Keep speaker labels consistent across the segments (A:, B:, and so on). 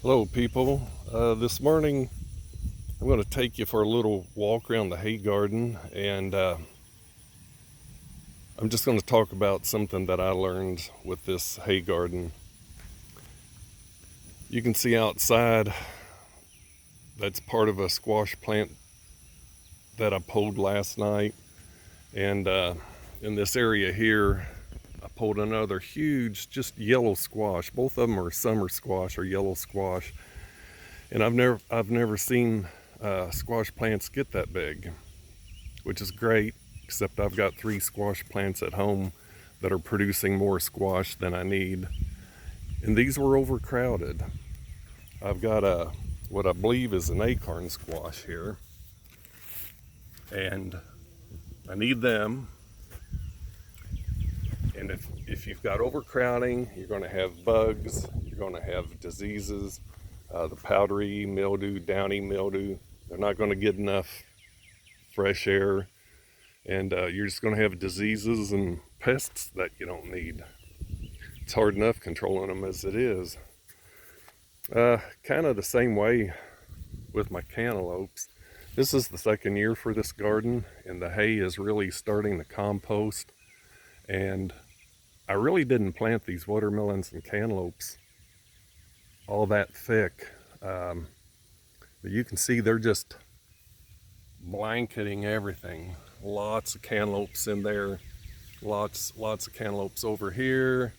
A: Hello people, this morning I'm going to take you for a little walk around the hay garden, and I'm just going to talk about something that I learned with this hay garden. You can see outside that's part of a squash plant that I pulled last night, and in this area here I pulled another huge just yellow squash. Both of them are summer squash or yellow squash, and I've never seen squash plants get that big, which is great, except I've got 3 squash plants at home that are producing more squash than I need, and these were overcrowded. I've got what I believe is an acorn squash here, and I need them. And if you've got overcrowding, you're going to have bugs, you're going to have diseases, the powdery mildew, downy mildew. They're not going to get enough fresh air, and you're just going to have diseases and pests that you don't need. It's hard enough controlling them as it is. Kind of the same way with my cantaloupes. This is the second year for this garden, and the hay is really starting to compost. And I really didn't plant these watermelons and cantaloupes all that thick. But you can see they're just blanketing everything. Lots of cantaloupes in there, lots of cantaloupes over here.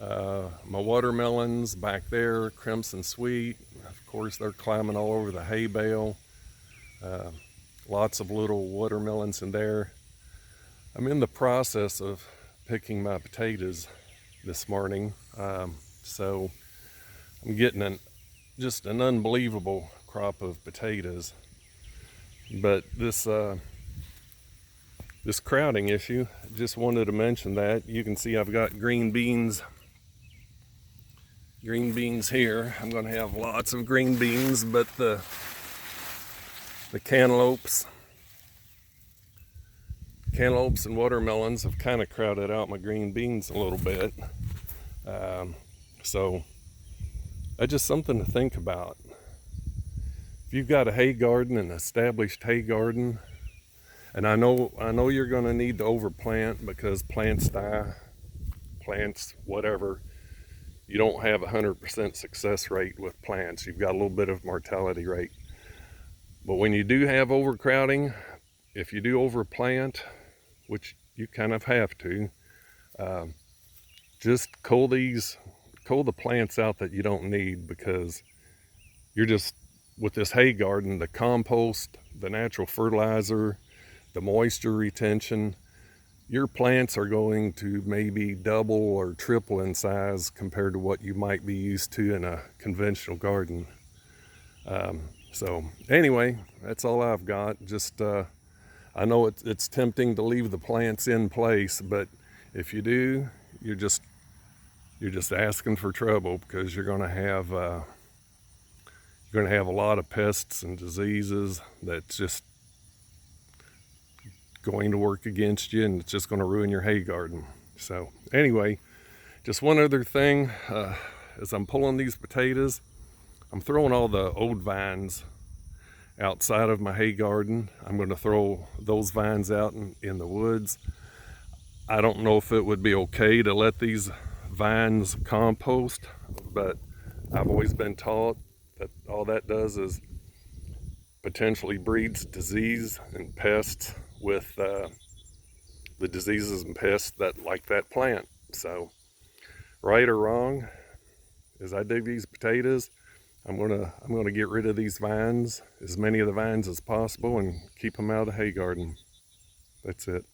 A: My watermelons back there, crimson sweet, of course they're climbing all over the hay bale. Lots of little watermelons in there. I'm in the process of picking my potatoes this morning, so I'm getting just an unbelievable crop of potatoes. But this crowding issue, just wanted to mention that. You can see I've got green beans here. I'm going to have lots of green beans, but the cantaloupes and watermelons have kind of crowded out my green beans a little bit. So that's just something to think about. If you've got a hay garden, an established hay garden, and I know you're going to need to overplant because plants die, whatever. You don't have 100% success rate with plants. You've got a little bit of mortality rate. But when you do have overcrowding, if you do overplant, which you kind of have to, just cull the plants out that you don't need, because you're just, with this hay garden, the compost, the natural fertilizer, the moisture retention, your plants are going to maybe double or triple in size compared to what you might be used to in a conventional garden. So anyway, that's all I've got. Just I know it's tempting to leave the plants in place, but if you do, you're just asking for trouble, because you're going to have a lot of pests and diseases that's just going to work against you, and it's just going to ruin your hay garden. So anyway, just one other thing, as I'm pulling these potatoes, I'm throwing all the old vines outside of my hay garden. I'm going to throw those vines out in the woods. I don't know if it would be okay to let these vines compost, but I've always been taught that all that does is potentially breeds disease and pests with the diseases and pests that like that plant. So right or wrong, as I dig these potatoes, I'm gonna get rid of these vines, as many of the vines as possible, and keep them out of the hay garden. That's it.